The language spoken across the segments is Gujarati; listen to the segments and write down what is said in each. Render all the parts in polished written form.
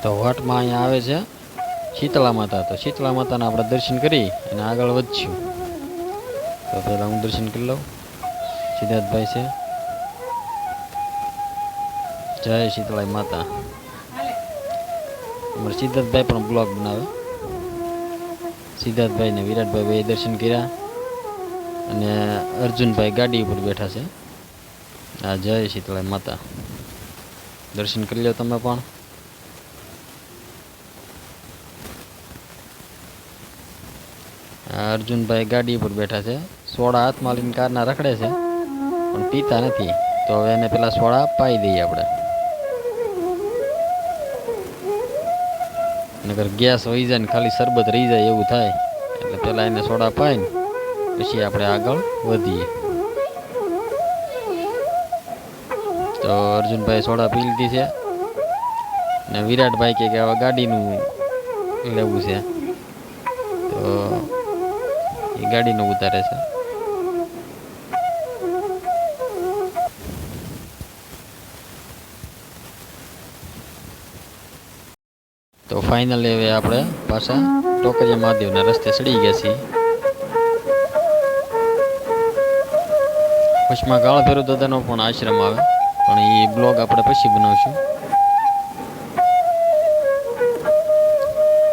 તો વાટમાં અહીંયા આવે છે શીતળા માતા. તો શીતળા માતાના આપણે દર્શન કરી અને આગળ વધશું. તો પહેલાં હું દર્શન કરી લઉં. સિદ્ધાર્થભાઈ છે. જય શીતળાઈ માતા. અમારે સિદ્ધાર્થભાઈ પણ બ્લોગ બનાવે. સિદ્ધાર્થભાઈ ને વિરાટભાઈ બે દર્શન કર્યા અને અર્જુનભાઈ ગાડી ઉપર બેઠા છે. આ જય શીતળાઈ માતા. દર્શન કરી લો તમે પણ. અર્જુનભાઈ ગાડી ઉપર બેઠા છે. સોડા હાથમાં લઈને કારના રખડે છે પણ પીતા નથી. તો હવે એને પેલા સોડા પાઈ દઈએ આપણે, નકર ગેસ વહી જાય ને ખાલી શરબત રહી જાય એવું થાય. એટલે પેલા એને સોડા પાઈને પછી આપણે આગળ વધીએ. તો અર્જુનભાઈ સોડા પી લીધી છે ને વિરાટભાઈ કે હવે ગાડીનું લેવું છે તો એ ગાડીનું ઉતારે છે. તો ફાઇનલી હવે આપણે પાછા ટોકરિયા મહાદેવના રસ્તે ચડી ગયા છીએ. વચમાં કાળ ભૈરવ દાદાનો પણ આશ્રમ આવે પણ એ બ્લોગ આપણે પછી બનાવશું.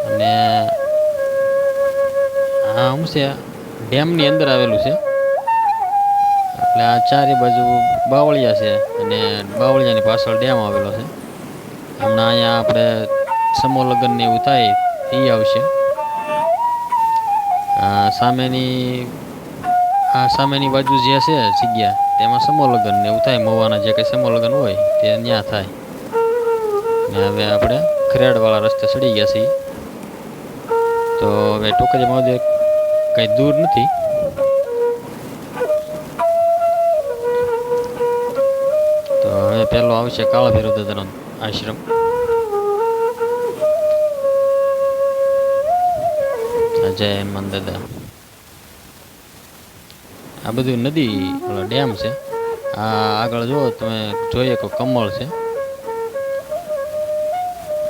અને આ શું છે, ડેમની અંદર આવેલું છે. એટલે આ ચારે બાજુ બાવળિયા છે અને બાવળિયાની પાછળ ડેમ આવેલો છે. હમણાં અહીંયા આપણે સમૂહ લગ્ન ને એવું થાય એ આવશે. સામેની બાજુ જે છે જગ્યા તેમાં સમૂહ લગ્ન ને એવું થાય. મવાના જે કંઈ સમૂહ લગ્ન હોય તે ત્યાં થાય. ને હવે આપણે ખરેડવાળા રસ્તે ચડી ગયા છીએ. તો હવે ટોકરિયા મહાદેવ કંઈ દૂર નથી. તો હવે પહેલો આવશે કાળ ભૈરવ દાદાનો આશ્રમ. જય હનુમાન દાદા. આ બધું નદી ડેમ છે. આ આગળ જુઓ તમે, જોઈએ કે કમળ છે.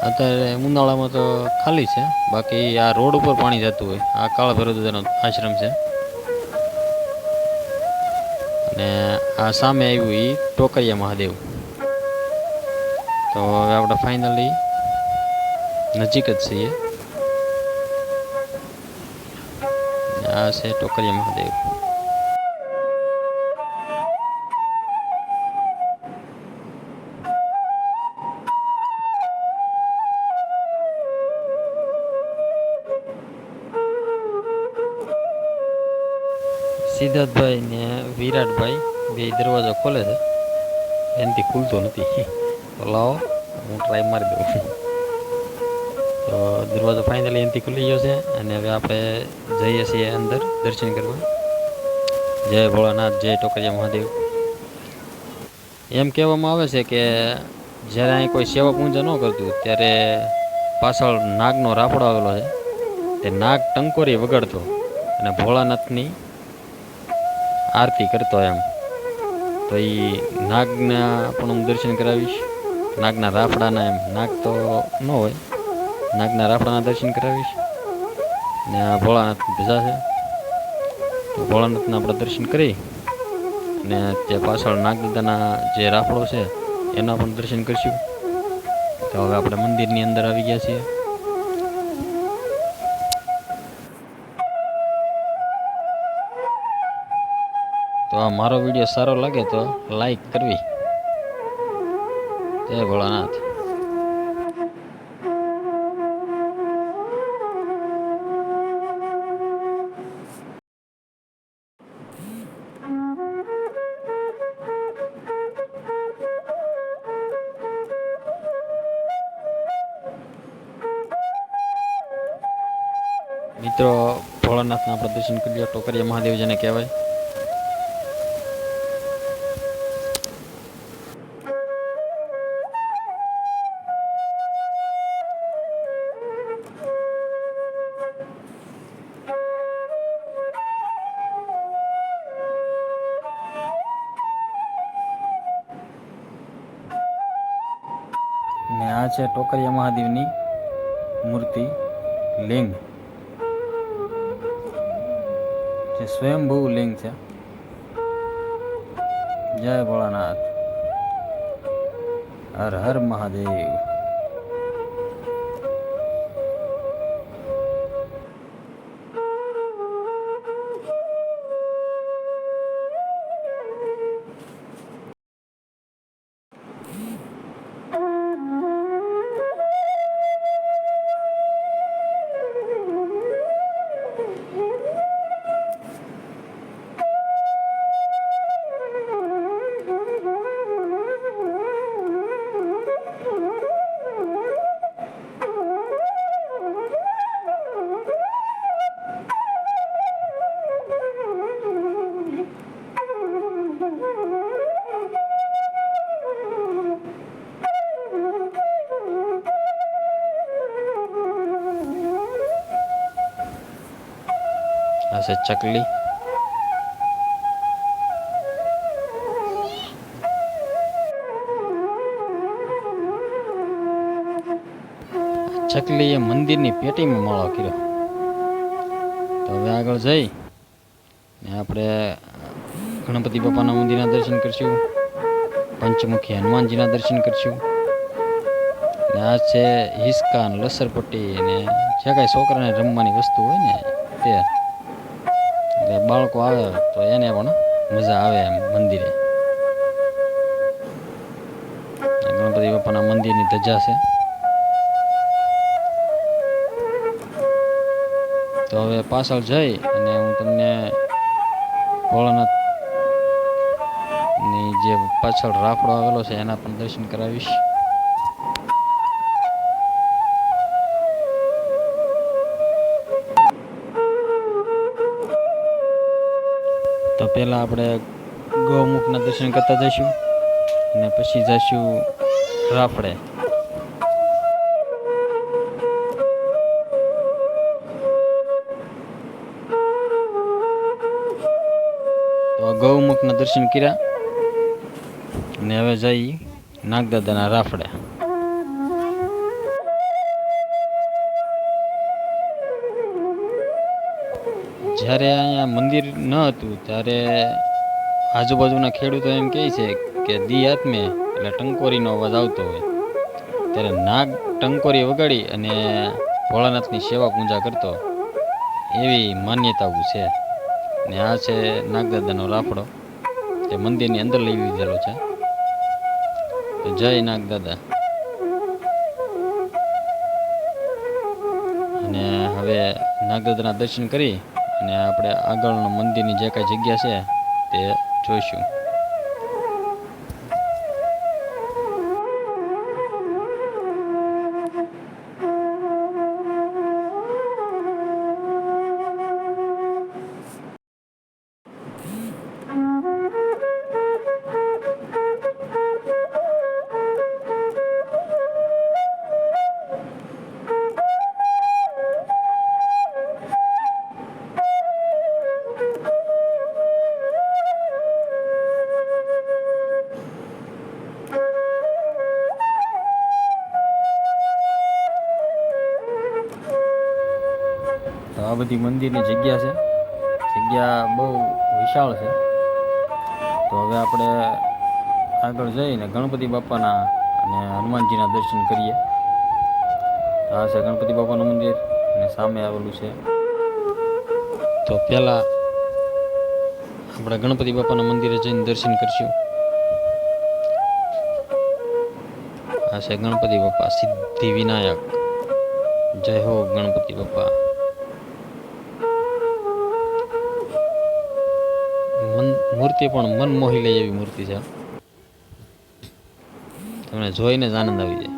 અત્યારે ઉનાળામાં તો ખાલી છે, બાકી આ રોડ ઉપર પાણી જતું હોય. આ કાળ ભૈરવ દાદાનો આશ્રમ છે. અને આ સામે આવ્યું એ ટોકરિયા મહાદેવ. તો હવે આપણે ફાઇનલી નજીક જ છીએ. આ છે ટોકરિયા મહાદેવ. સિદ્ધાર્થભાઈ ને વિરાટભાઈ બે દરવાજો ખોલે છે, એનાથી ખુલતો નથી. તો લાવો હું ટ્રાય મારી દઉં. તો દરવાજો ફાઇનલી એનાથી ખુલી ગયો છે અને હવે આપણે જઈએ છીએ અંદર દર્શન કરવા. જય ભોળાનાથ, જય ટોકરિયા મહાદેવ. એમ કહેવામાં આવે છે કે જ્યારે અહીં કોઈ સેવા પૂજા ન કરતું ત્યારે પાછળ નાગનો રાફડો આવેલો છે. તે નાગ ટંકોરી વગાડતો અને ભોળાનાથની આરતી કરતો એમ. તો એ નાગના પણ હું દર્શન કરાવીશ. નાગના રાફડાના, એમ નાગ તો ન હોય, નાગના રાફડાના દર્શન કરાવીશ. ને આ ભોળાનાથ ભેજા છે તો ભોળાનાથના આપણે દર્શન કરી અને તે પાછળ નાગદાદાના જે રાફડો છે એના પણ દર્શન કરીશું. તો હવે આપણે મંદિરની અંદર આવી ગયા છીએ. તો આ મારો વિડીયો સારો લાગે તો લાઈક કરવી. જય ભોળાનાથ. મિત્રો, ભોળાનાથના આપણે દર્શન કરી લો. ટોકરિયા મહાદેવ જેને કહેવાય. ને આ છે ટોકરિયા મહાદેવની મૂર્તિ લિંગ, જે સ્વયંભૂ લિંગ છે. જય ભોળાનાથ, હર હર મહાદેવ. આ છે ચકલી. ચકલીએ મંદિરની પેટીમાં માળો કર્યો. તો હવે આગળ જઈ ને આપણે ગણપતિ બાપાના મંદિરના દર્શન કરશું, પંચમુખી હનુમાનજીના દર્શન કરશું. ને આ છે હિસકા, લસરપટ્ટી ને જે કાંઈ છોકરાને રમવાની વસ્તુ હોય ને તે. એટલે બાળકો આવે તો એને પણ મજા આવે એમ મંદિરે. ગણપતિ બાપાના મંદિરની ધજા છે. તો હવે પાછળ જઈ અને હું તમને ભોળાનાથની જે પાછળ રાફડો આવેલો છે એના પણ દર્શન કરાવીશ. તો પહેલાં આપણે ગૌમુખના દર્શન કરતા જઈશું અને પછી જઈશું રાફડે. તો ગૌમુખના દર્શન કર્યા અને હવે જઈ નાગદાદાના રાફડે. જ્યારે અહીંયા મંદિર ન હતું ત્યારે આજુબાજુના ખેડૂતો એમ કહે છે કે દી આત્મે એટલે ટંકોરીનો અવાજ આવતો હોય ત્યારે નાગ ટંકોરી વગાડી અને ભોળાનાથની સેવા પૂજા કરતો, એવી માન્યતાઓ છે. ને આ છે નાગદાદાનો રાફડો, જે મંદિરની અંદર લઈ લીધેલો છે. તો જય નાગદાદા. અને હવે નાગદાદાના દર્શન કરી અને આપણે આગળનો મંદિરની જે કાંઈ જગ્યા છે તે જોઈશું. આ બધી મંદિરની જગ્યા છે. જગ્યા બહુ વિશાળ છે. તો હવે આપણે આગળ જઈને ગણપતિ બાપાના અને હનુમાનજીના દર્શન કરીએ. આ છે ગણપતિ બાપાનું મંદિર અને સામે આવેલું છે. તો પહેલાં આપણે ગણપતિ બાપાના મંદિરે જઈને દર્શન કરશું. આ છે ગણપતિ બાપા સિદ્ધિ વિનાયક. જય હો ગણપતિ બાપા. મૂર્તિ પણ મન મોહી લે એવી મૂર્તિ છે. તમને જોઈને જ આનંદ આવી જાય.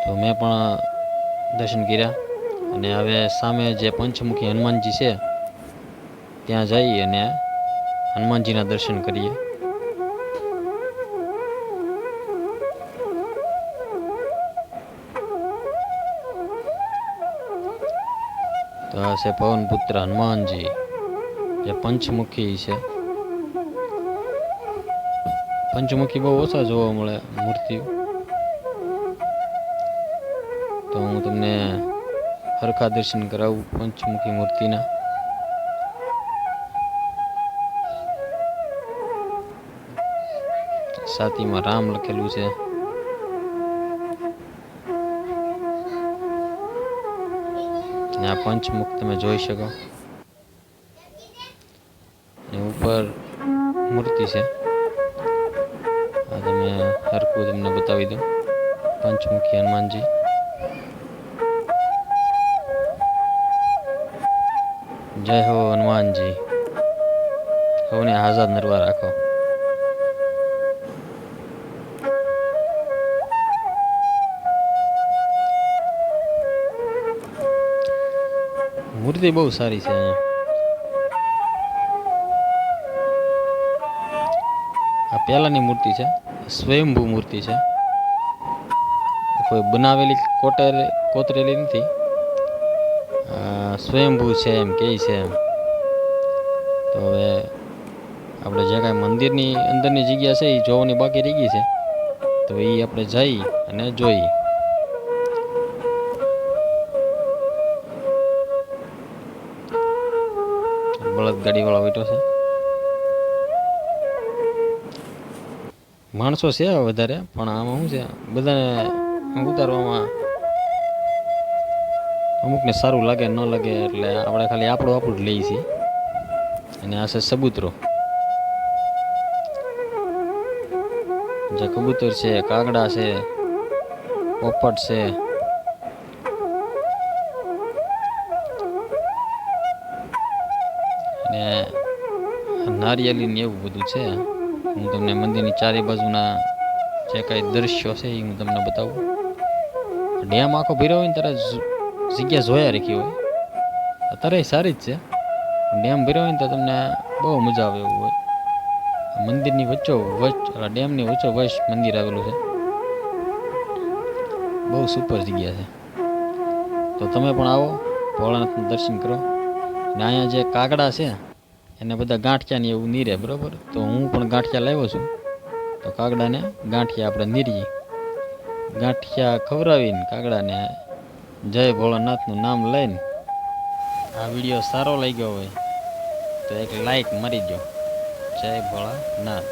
તો મેં પણ દર્શન કર્યા અને હવે સામે જે પંચમુખી હનુમાનજી છે ત્યાં જઈ અને હનુમાનજીના દર્શન કરીએ. તો આ છે પવનપુત્ર હનુમાનજી, જે પંચમુખી છે. પંચમુખી બહુ ઓછા જોવા મળે મૂર્તિઓ. તો હું તમને હરખા દર્શન કરાવું પંચમુખી મૂર્તિના. છાતીમાં રામ લખેલું છે. ને આ પંચમુખ તમે જોઈ શકો. ઉપર મૂર્તિ છે. આ તમે હરખું તમને બતાવી દઉં. પંચમુખી હનુમાનજી. જય હો હનુમાનજી. સૌને આઝાદ નરવા રાખો. મૂર્તિ બહુ સારી છે અહીંયા. આ પહેલાની મૂર્તિ છે, સ્વયંભૂ મૂર્તિ છે, કોઈ બનાવેલી કોતરેલી નથી. સ્વયંભૂ છે એમ કહે છે એમ. તો હવે આપણે જે કાંઈ મંદિરની અંદરની જગ્યા છે એ જોવાની બાકી રહી ગઈ છે, તો એ આપણે જઈ અને જોઈ. બળદ ગાડી વાળો બેઠો છે. માણસો છે વધારે, પણ આમાં શું છે, બધાને ઉતારવામાં અમુકને સારું લાગે ન લાગે, એટલે આપણે ખાલી આપણું જ લઈએ છીએ. અને આ છે સબૂતરો. જે કબૂતર છે, કાગડા છે, પોપટ છે, અને નારિયેળી ને એવું બધું છે. હું તમને મંદિરની ચારે બાજુના જે કાંઈ દ્રશ્યો છે એ હું તમને બતાવું. ડેમ આખો ભર્યો હોય ને ત્યારે જગ્યા જોયા રાખી હોય, અત્યારે સારી જ છે. ડેમ ભર્યો હોય ને તો તમને બહુ મજા આવે એવું હોય. મંદિરની વચ્ચોવચ્ચ, ડેમની વચ્ચોવચ્ચ મંદિર આવેલું છે. બહુ સુપર જગ્યા છે. તો તમે પણ આવો, ભોળાનાથનું દર્શન કરો. અને અહીંયા જે કાગડા છે એને બધા ગાંઠિયા ને એવું નીરે, બરોબર. તો હું પણ ગાંઠિયા લાવ્યો છું. તો કાગડાને ગાંઠિયા આપણે નીરીએ. ગાંઠિયા ખવડાવીને કાગડાને જય ભોળાનાથનું નામ લઈને, આ વિડીયો સારો લાગ્યો હોય તો એક લાઈક મારી દો. જય ભોળાનાથ.